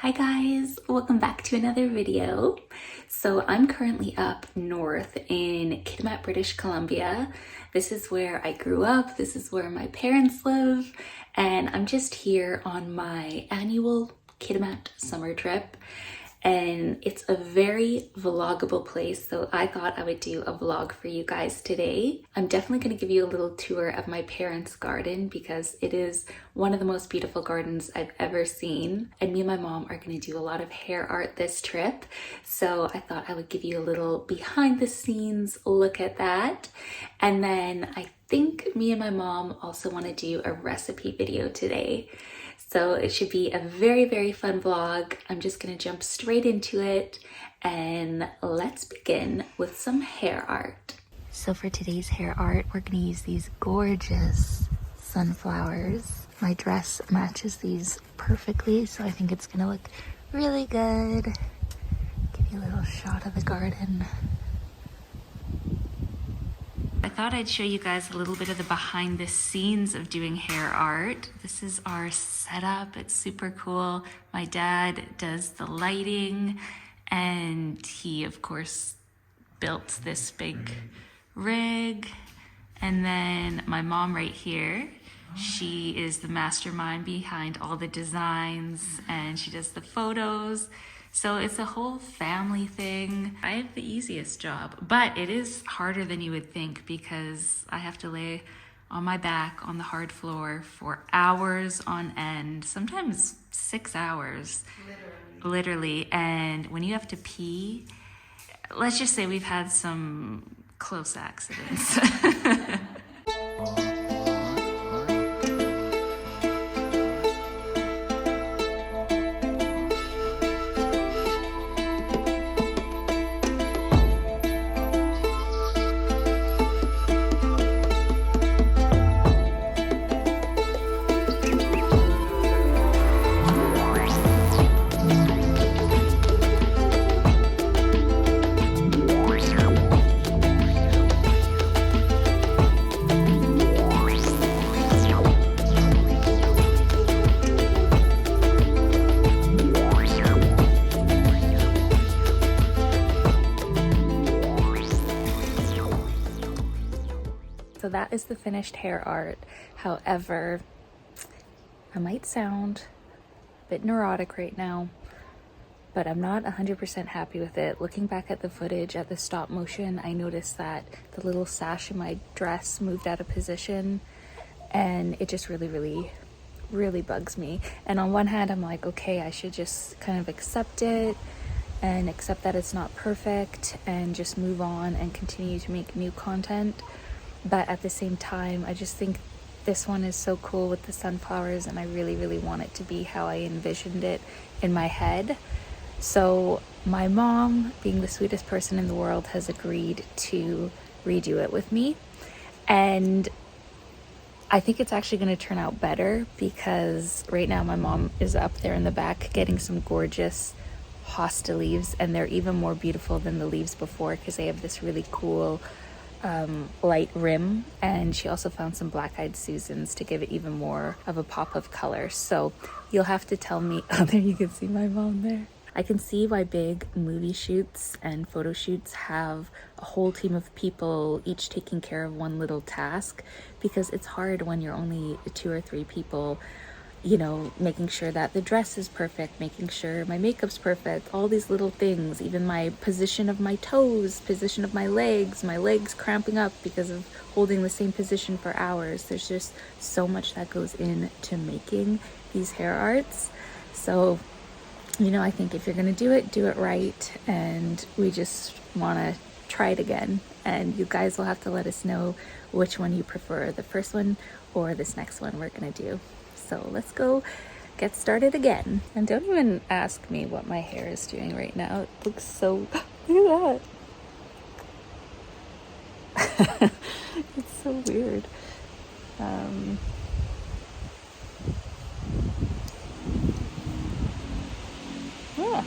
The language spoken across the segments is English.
Hi guys, welcome back to another video. So I'm currently up north in Kitimat, British Columbia. This is where I grew up, this is where my parents live, and I'm just here on my annual Kitimat summer trip. And it's a very vloggable place, so I thought I would do a vlog for you guys today. I'm definitely going to give you a little tour of my parents' garden because it is one of the most beautiful gardens I've ever seen. And me and my mom are going to do a lot of hair art this trip, so I thought I would give you a little behind the scenes look at that. And then I think me and my mom also want to do a recipe video today. So it should be a very, very fun vlog. I'm just gonna jump straight into it and let's begin with some hair art. So for today's hair art, we're gonna use these gorgeous sunflowers. My dress matches these perfectly, so I think it's gonna look really good. Give you a little shot of the garden. I thought I'd show you guys a little bit of the behind the scenes of doing hair art. This is our setup. It's super cool. My dad does the lighting, and he of course built this big rig. And then my mom right here, she is the mastermind behind all the designs, and she does the photos. So it's a whole family thing. I have the easiest job, but it is harder than you would think because I have to lay on my back on the hard floor for hours on end, sometimes 6 hours. Literally. And when you have to pee, let's just say we've had some close accidents. So that is the finished hair art. However, I might sound a bit neurotic right now, but I'm not 100% happy with it. Looking back at the footage at the stop motion, I noticed that the little sash in my dress moved out of position, and it just really bugs me. And on one hand, I'm like, okay, I should just kind of accept it and accept that it's not perfect and just move on and continue to make new content. But at the same time, I just think this one is so cool with the sunflowers, and I really want it to be how I envisioned it in my head. So my mom, being the sweetest person in the world, has agreed to redo it with me. And I think it's actually going to turn out better because right now my mom is up there in the back getting some gorgeous hosta leaves, and they're even more beautiful than the leaves before because they have this really cool light rim, and she also found some black-eyed Susans to give it even more of a pop of color. So you'll have to tell me. Oh, there you can see my mom there. I can see why big movie shoots and photo shoots have a whole team of people each taking care of one little task, because it's hard when you're only 2 or 3 people, you know, making sure that the dress is perfect, making sure my makeup's perfect, all these little things, even my position of my toes, position of my legs cramping up because of holding the same position for hours. There's just so much that goes into making these hair arts. So, you know, I think if you're gonna do it right, and we just wanna try it again. And you guys will have to let us know which one you prefer, the first one or this next one we're gonna do. So let's go get started again. And don't even ask me what my hair is doing right now. It looks so, look at that. It's so weird. Yeah.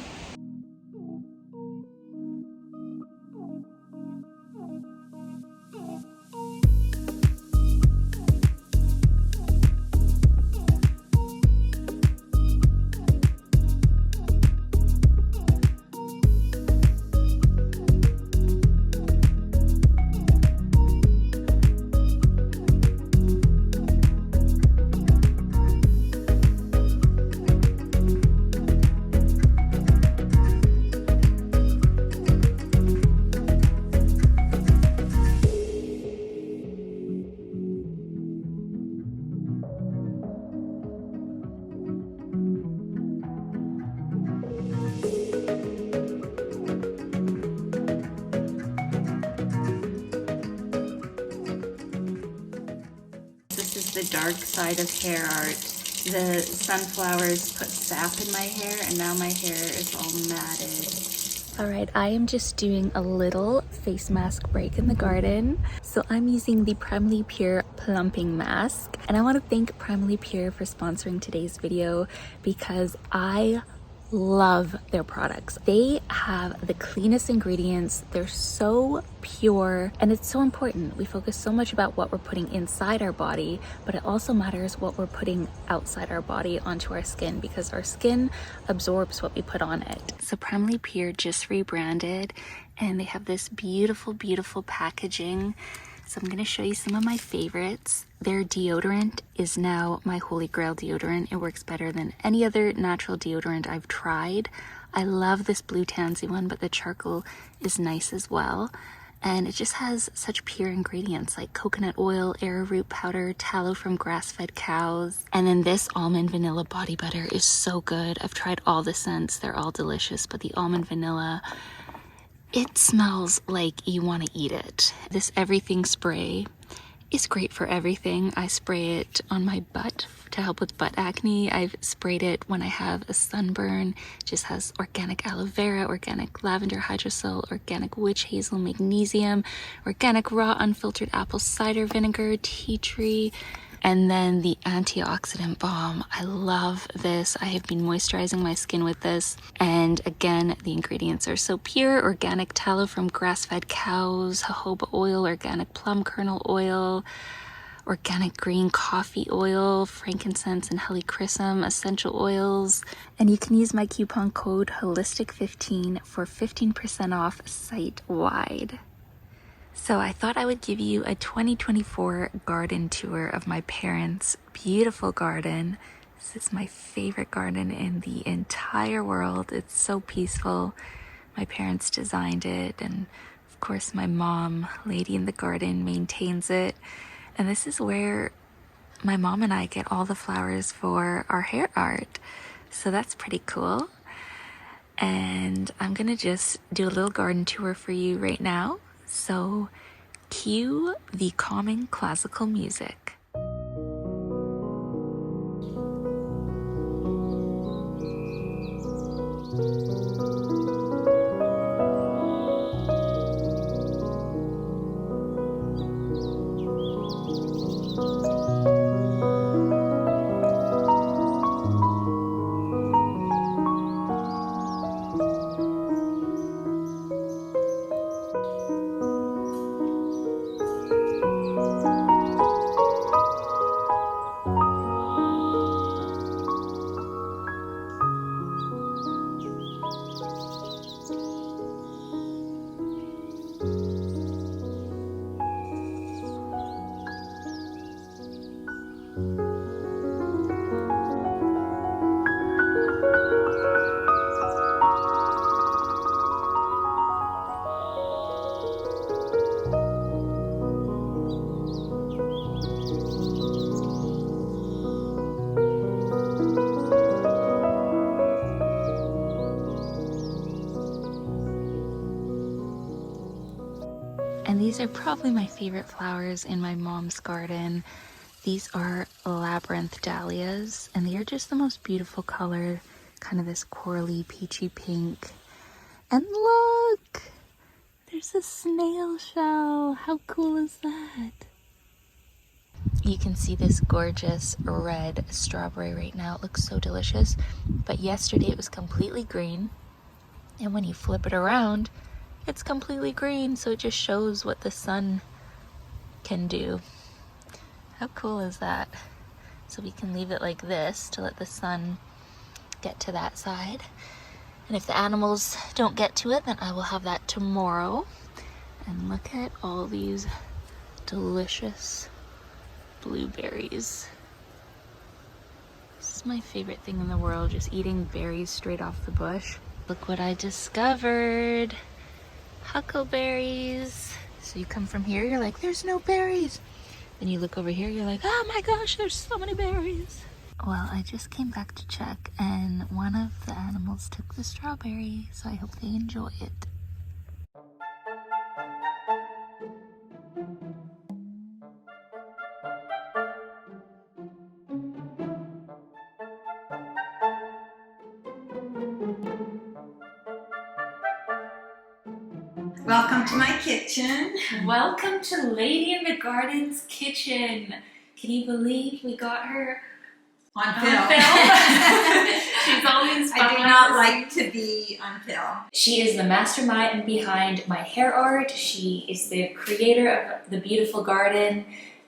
the dark side of hair art. The sunflowers put sap in my hair and now my hair is all matted. All right, I am just doing a little face mask break in the garden. So I'm using the Primally Pure Plumping Mask. And I want to thank Primally Pure for sponsoring today's video because I love their products. They have the cleanest ingredients. They're so pure, and it's so important. We focus so much about what we're putting inside our body, but it also matters what we're putting outside our body onto our skin, because our skin absorbs what we put on it. So Primally Pure just rebranded, and they have this beautiful, beautiful packaging. So I'm going to show you some of my favorites. Their deodorant is now my holy grail deodorant. It works better than any other natural deodorant I've tried. I love this blue tansy one, but the charcoal is nice as well. And it just has such pure ingredients like coconut oil, arrowroot powder, tallow from grass-fed cows. And then this almond vanilla body butter is so good. I've tried all the scents. They're all delicious, but the almond vanilla, it smells like you want to eat it. This everything spray is great for everything. I spray it on my butt to help with butt acne. I've sprayed it when I have a sunburn. It just has organic aloe vera, organic lavender hydrosol, organic witch hazel magnesium, organic raw unfiltered apple cider vinegar, tea tree, and then the antioxidant balm. I love this. I have been moisturizing my skin with this. And again, the ingredients are so pure. Organic tallow from grass-fed cows, jojoba oil, organic plum kernel oil, organic green coffee oil, frankincense and helichrysum essential oils. And you can use my coupon code HOLISTIC15 for 15% off site-wide. So I thought I would give you a 2024 garden tour of my parents' beautiful garden. This is my favorite garden in the entire world. It's so peaceful. My parents designed it, and of course my mom, Lady in the Garden, maintains it. And this is where my mom and I get all the flowers for our hair art. So that's pretty cool. And I'm gonna just do a little garden tour for you right now. So cue the calming classical music. And these are probably my favorite flowers in my mom's garden. These are labyrinth dahlias, and they are just the most beautiful color, kind of this corally peachy pink. And look, there's a snail shell. How cool is that? You can see this gorgeous red strawberry right now. It looks so delicious. But yesterday it was completely green, and when you flip it around, it's completely green, so it just shows what the sun can do. How cool is that? So we can leave it like this to let the sun get to that side. And if the animals don't get to it, then I will have that tomorrow. And look at all these delicious blueberries. This is my favorite thing in the world, just eating berries straight off the bush. Look what I discovered. Huckleberries. So you come from here, you're like, there's no berries. Then you look over here, you're like, oh my gosh, there's so many berries. Well, I just came back to check, and one of the animals took the strawberry, so I hope they enjoy it. Welcome to my kitchen. Welcome to Lady in the Garden's kitchen. Can you believe we got her On on film. She's always I do not like to be on film. She is the mastermind behind my hair art. She is the creator of the beautiful garden,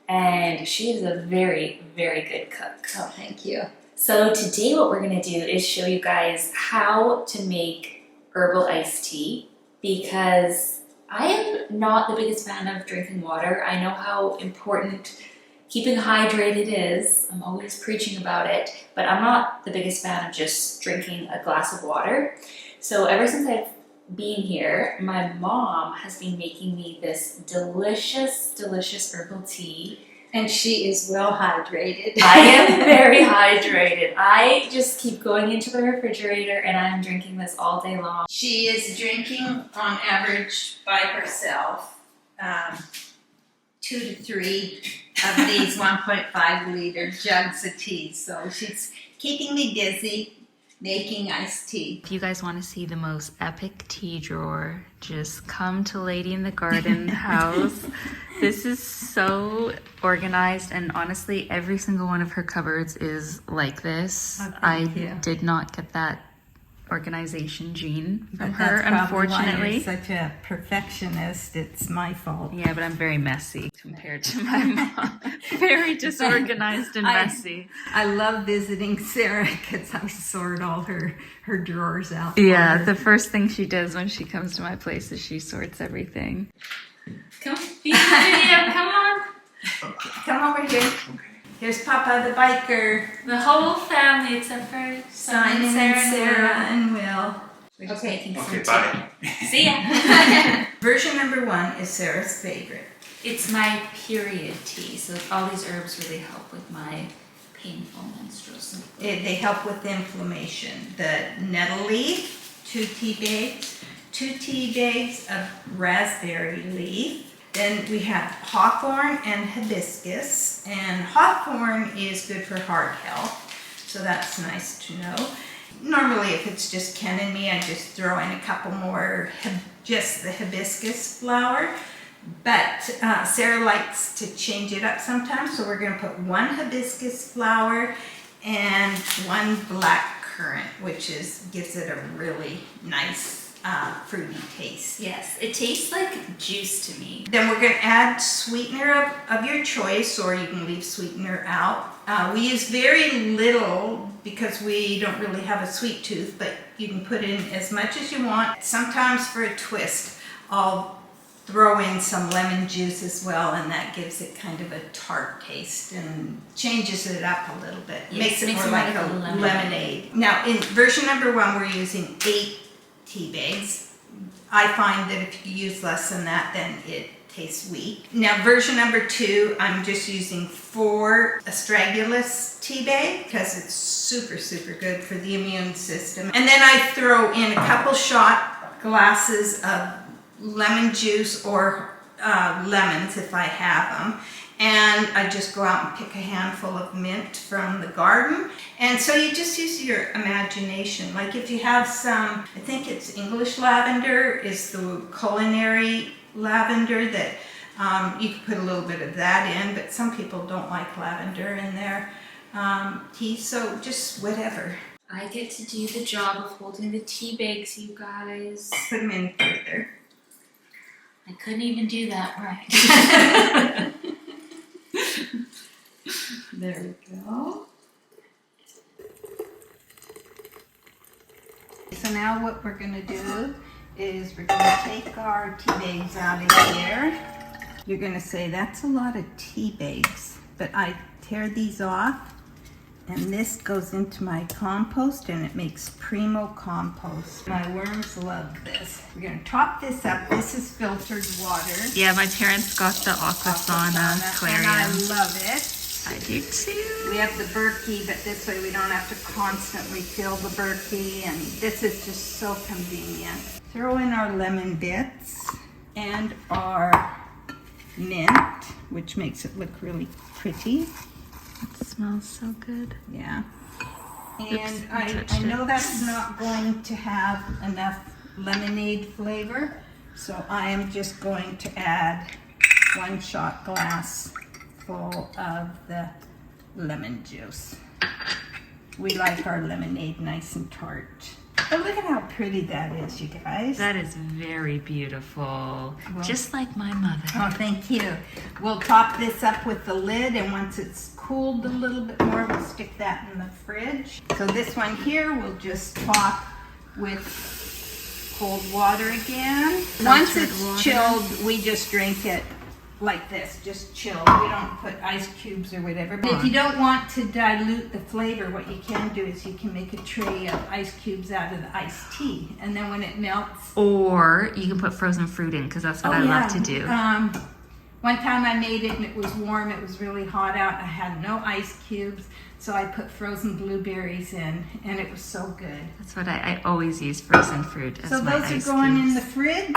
and she is a very, very good cook. Oh, thank you. So today what we're going to do is show you guys how to make herbal iced tea, because I am not the biggest fan of drinking water. I know how important keeping hydrated is. I'm always preaching about it, but I'm not the biggest fan of just drinking a glass of water. So ever since I've been here, my mom has been making me this delicious, delicious herbal tea. And she is well hydrated. I am very hydrated. I just keep going into the refrigerator and I'm drinking this all day long. She is drinking on average by herself 2 to 3 of these 1.5 liter jugs of tea. So she's keeping me busy making iced tea. If you guys want to see the most epic tea drawer, just come to Lady in the Garden house. This is so organized, and honestly, every single one of her cupboards is like this. Oh, I thank you. did not get that organization gene from But her, that's probably unfortunately. why you're such a perfectionist. It's my fault. Yeah, but I'm very messy compared to my mom. Very disorganized and messy. I love visiting Sarah because I sort all her drawers out. for Yeah, her. the first thing she does when she comes to my place is she sorts everything. Come, be in the video, come on. Come over here. Here's Papa the biker. The whole family except for Simon and Sarah and Will. We're just Okay. making Okay, some bye. tea. See ya. Version number 1 is Sarah's favorite. It's my period tea, so all these herbs really help with my painful menstrual cycle. They help with inflammation. The nettle leaf, 2 tea bags, 2 tea bags of raspberry leaf. Then we have hawthorn and hibiscus. And hawthorn is good for heart health, so that's nice to know. Normally, if it's just Ken and me, I just throw in a couple more, just the hibiscus flower. But Sarah likes to change it up sometimes, so we're going to put 1 hibiscus flower and 1 black currant, which gives it a really nice fruity taste. Yes, it tastes like juice to me. Then we're going to add sweetener of your choice, or you can leave sweetener out. We use very little because we don't really have a sweet tooth, but you can put in as much as you want. Sometimes for a twist, I'll throw in some lemon juice as well, and that gives it kind of a tart taste and changes it up a little bit. Yes, Makes it more like a lemonade. Now, in version number 1, we're using 8 tea bags. I find that if you use less than that, then it tastes weak. Now, version number 2, I'm just using 4 astragalus tea bag because it's super, super good for the immune system. And then I throw in a couple shot glasses of lemon juice or lemons if I have them. And I just go out and pick a handful of mint from the garden. And so you just use your imagination. Like if you have some, I think it's English lavender is the culinary lavender that you can put a little bit of that in, but some people don't like lavender in their tea, so just whatever. I get to do the job of holding the tea bags, you guys. Put them in further. I couldn't even do that right. There we go. So now what we're going to do is we're going to take our tea bags out of here. You're going to say, that's a lot of tea bags, but I tear these off, and this goes into my compost, and it makes primo compost. My worms love this. We're going to top this up. This is filtered water. Yeah, my parents got the Aquasana aquarium. And I love it. I do too. We have the Berkey, but this way we don't have to constantly fill the Berkey, and this is just so convenient. Throw in our lemon bits and our mint, which makes it look really pretty. It smells so good. Yeah. And Oops, I touched I know it. that's not going to have enough lemonade flavor, So I am just going to add 1 shot glass full of the lemon juice. We like our lemonade nice and tart. But look at how pretty that is, you guys. That is very beautiful. Just like my mother. Oh, thank you. We'll top this up with the lid, and once it's cooled a little bit more, we'll stick that in the fridge. So this one here, we'll just top with cold water again. Once it's chilled, we just drink it like this, just chilled. We don't put ice cubes or whatever. But if you don't want to dilute the flavor, what you can do is you can make a tray of ice cubes out of the iced tea, and then when it melts. Or you can put frozen fruit in, because that's what I love to do. One time I made it and it was warm. It was really hot out. I had no ice cubes, so I put frozen blueberries in, and it was so good. That's what I always use frozen fruit as my ice cubes. So those are going in the fridge,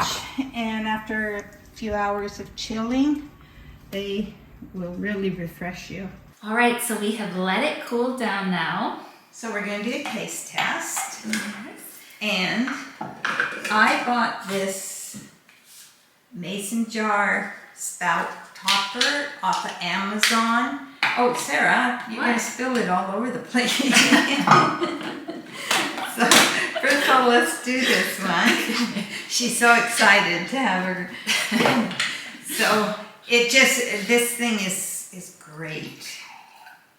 and after a few hours of chilling, they will really refresh you. All right, so we have let it cool down now. So we're going to do a taste test. And I bought this mason jar spout topper off of Amazon. Oh, Sarah, you're going to spill it all over the place. So first of all, let's do this one. She's so excited to have her. So it just, this thing is great.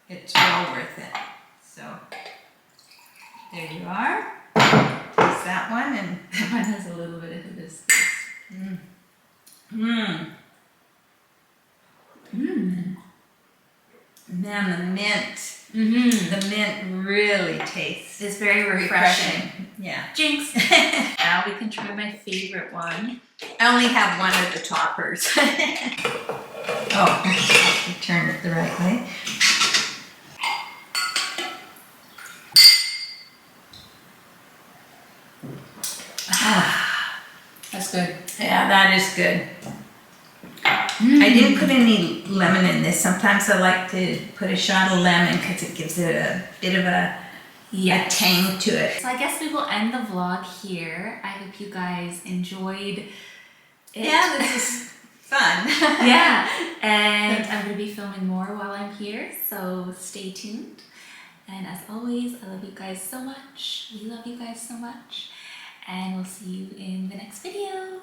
It's well worth it. So there you are. There's that one, and Mine has a little bit of hibiscus. Man, the mint. The mint really tastes. It's very refreshing. Yeah. Jinx. Now we can try my favorite one. I only have one of the toppers. Oh, I have to turn it the right way. That's good. Yeah, that is good. I didn't put any lemon in this. Sometimes I like to put a shot of lemon because it gives it a bit of a tang to it. So I guess we will end the vlog here. I hope you guys enjoyed it. Yeah, this is fun. Yeah, and I'm going to be filming more while I'm here, so stay tuned. And as always, I love you guys so much. We love you guys so much. And we'll see you in the next video.